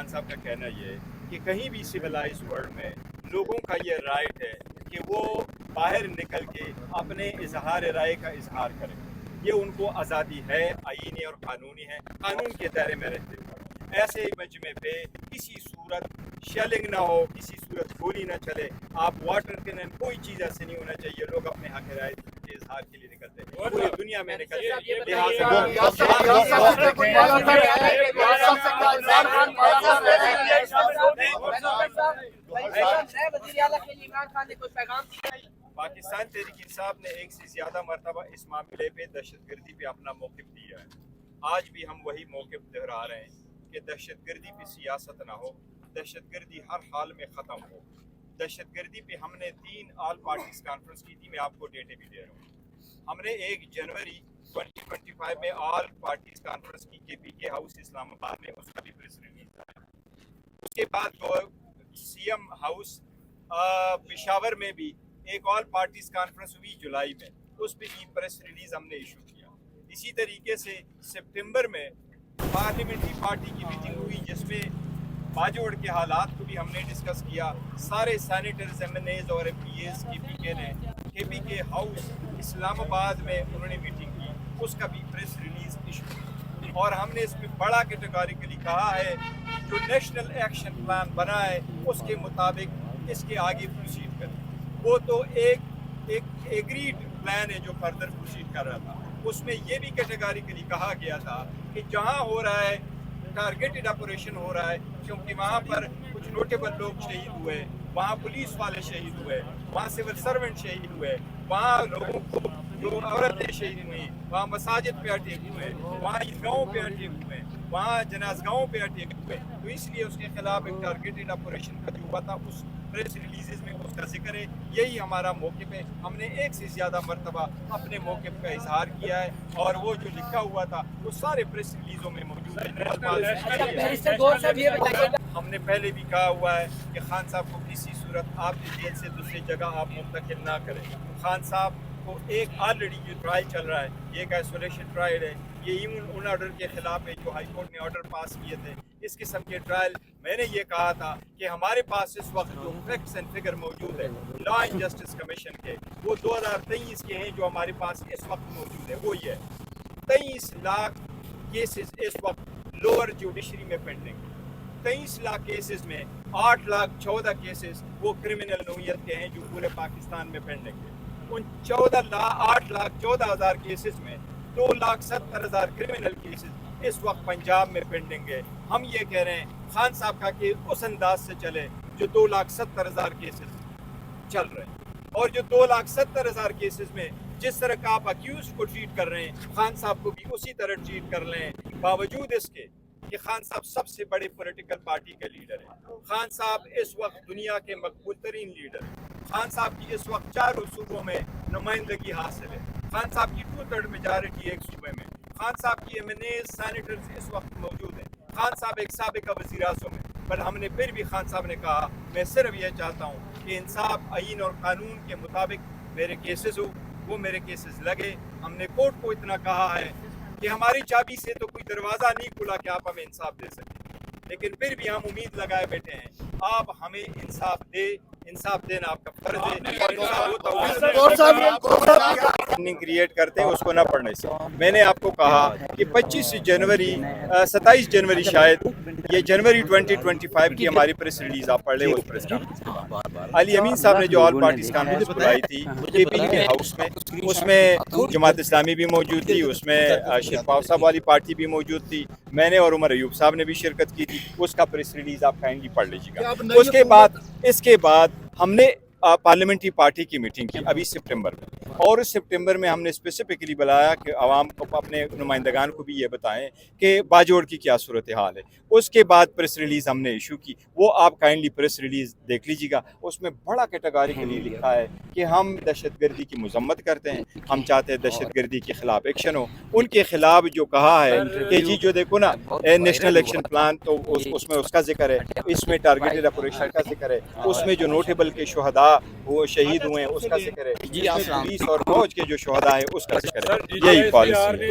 खान साहब का कहना ये है कि कहीं भी सिविलाइज वर्ल्ड में लोगों का ये राइट है कि वो बाहर निकल के अपने इजहार राय का इजहार करें। ये उनको आज़ादी है, आईनी और कानूनी है, कानून के दायरे में रहते हुए। ऐसे मजमे पे किसी सूरत शेलिंग ना हो, किसी सूरत गोली ना चले, आप वाटर कैनन, कोई चीज़ ऐसे नहीं होना चाहिए। लोग अपने हक राय के इजहार के लिए निकलते हैं, पूरी दुनिया में निकलते हैं। पाकिस्तान तहरीक इंसाफ ने एक से ज़्यादा मरतबा इस मामले पे दहशतगर्दी पे अपना मौक़िफ़ दिया है। आज भी हम वही मौक़िफ़ दोहरा रहे हैं कि दहशतगर्दी पे सियासत ना हो, दहशतगर्दी हर हाल में ख़त्म हो। दहशतगर्दी पे हमने 3 ऑल पार्टीज़ कॉन्फ्रेंस की थी, मैं आपको डेटे भी दे रहा हूँ। हमने 1 जनवरी 2025 में ऑल पार्टीज़ कॉन्फ्रेंस की KPK हाउस इस्लामाबाद में, उसका भी प्रेस रिलीज आया। उसके बाद CM हाउस पेशावर में भी एक ऑल पार्टीज कॉन्फ्रेंस हुई जुलाई में, उस पर भी प्रेस रिलीज हमने इशू किया। इसी तरीके से सितंबर में पार्लियामेंट्री पार्टी की मीटिंग हुई जिसमें बाजोड़ के हालात को भी हमने डिस्कस किया। सारे सैनिटर्स, MNAs और MPAs KPK हाउस इस्लामाबाद में उन्होंने मीटिंग की, उसका भी प्रेस रिलीज इशू की। और हमने इसमें बड़ा कैटेगोरिकली कहा है कि जो नेशनल एक्शन प्लान बना है उसके मुताबिक इसके आगे प्रोसीड करें। वो तो एक एग्रीड प्लान है जो फर्दर प्रोसीड कर रहा था। उसमें ये भी कैटेगोरिकली कहा गया था कि जहां हो रहा है टारगेटेड ऑपरेशन हो रहा है, क्योंकि वहां पर कुछ नोटेबल लोग शहीद हुए, वहां पुलिस वाले शहीद हुए, वहां सिविल सर्वेंट शहीद हुए, वहां लोगों को जो औरतें शहीद हुई, वहाँ मसाजिद पे अटैक हुए, वहाँ ईदगाहों पे अटैक हुए, वहाँ जनाजगाहों पे अटैक हुए। तो इसलिए उसके खिलाफ एक टारगेटेड ऑपरेशन का जो हुआ था उस प्रेस रिलीजेस में उसका जिक्र है। यही हमारा मौक़िफ़ है। हमने एक से ज़्यादा मरतबा अपने मौक़िफ़ का इजहार किया है और वो जो लिखा हुआ था वो सारे प्रेस रिलीज़ों में मौजूद है। हमने पहले भी कहा हुआ है कि खान साहब को किसी सूरत आप जेल से दूसरी जगह आप मुंतकिल ना करें। खान साहब को एक ऑलरेडी जो ट्रायल चल रहा है, ये एक आइसोलेशन ट्रायल है, ये उन ऑर्डर के खिलाफ है जो हाई कोर्ट ने ऑर्डर पास किए थे। इस किस्म के ट्रायल मैंने ये कहा था कि हमारे पास इस वक्त जो फैक्ट्स एंड फिगर मौजूद है लॉ एंड जस्टिस कमीशन के, वो 2023 के हैं जो हमारे पास इस वक्त मौजूद है। वो ये 23 लाख केसेस इस वक्त लोअर जुडिशरी में पेंडिंग। 23 लाख केसेस में 8 लाख 14 केसेस वो क्रिमिनल नोयत के हैं जो पूरे पाकिस्तान में पेंडिंग है। उन 8 लाख 14 हज़ार केसेस में 2,70,000 क्रिमिनल केसेस इस वक्त पंजाब में पेंडिंग है। हम ये कह रहे हैं खान साहब का कि उस अंदाज से चले जो 2,70,000 केसेस चल रहे हैं, और जो 2,70,000 केसेस में जिस तरह का आप अक्यूज को ट्रीट कर रहे हैं खान साहब को भी उसी तरह ट्रीट कर रहे हैं। बावजूद इसके कि खान साहब सबसे बड़े पॉलिटिकल पार्टी के लीडर हैं, खान साहब इस वक्त दुनिया के मकबूल तरीन लीडर हैं, खान साहब की इस वक्त 4 सूबों में नुमाइंदगी हासिल है, खान साहब की 2/3 मेजॉरिटी एक सूबे में, खान साहब की MNAs सैनिटर्स इस वक्त मौजूद हैं, खान साहब एक साबिका वज़ीर आज़म है। पर हमने फिर भी खान साहब ने कहा मैं सिर्फ ये चाहता हूँ कि इंसाफ, आईन और कानून के मुताबिक मेरे केसेस हो, वो मेरे केसेस लगे। हमने कोर्ट को इतना कहा है कि हमारी चाबी से तो कोई दरवाज़ा नहीं खुला कि आप हमें इंसाफ दे सकें, लेकिन फिर भी हम उम्मीद लगाए बैठे हैं आप हमें इंसाफ दे। इंसाफ देना आपका फर्ज है। क्रिएट करते हैं उसको ना पढ़ने से। मैंने आपको कहा कि 27 जनवरी शायद ये जनवरी 2025 की हमारी प्रेस रिलीज आप पढ़ ले। उस प्रेस कॉन्फ्रेंस अली अमीन साहब ने जो ऑल पार्टीज कॉन्फ्रेंस बुलाई थी KPK हाउस में, उसमें जमात इस्लामी भी मौजूद थी, उसमें शिरपाव साहब वाली पार्टी भी मौजूद थी, मैंने और उमर अयूब साहब ने भी शिरकत की थी। उसका प्रेस रिलीज आप काइंडली पढ़ लीजिएगा। इसके बाद हमने पार्लियामेंट्री पार्टी की मीटिंग की अभी सितंबर में, और उस सितंबर में हमने स्पेसिफिकली बुलाया कि आवाम को, अपने नुमाइंदगान को भी ये बताएं कि बाजोड़ की क्या सूरत हाल है। उसके बाद प्रेस रिलीज़ हमने इशू की, वो आप काइंडली प्रेस रिलीज़ देख लीजिएगा। उसमें बड़ा कैटेगोरिकली लिखा है कि हम दहशतगर्दी की मजम्मत करते हैं, हम चाहते हैं दहशतगर्दी के ख़िलाफ़ एक्शन हो। उनके ख़िलाफ़ जो कहा है कि जी जो देखो ना नेशनल एक्शन प्लान, तो उसमें उसका जिक्र है, इसमें टारगेटेड ऑपरेशन का जिक्र है, उसमें जो नोटेबल के शुहदा वो शहीद हुए हैं उसका जिक्र है, पुलिस और फौज के जो शुहदा है उसका जिक्र है। यही पॉलिसी है।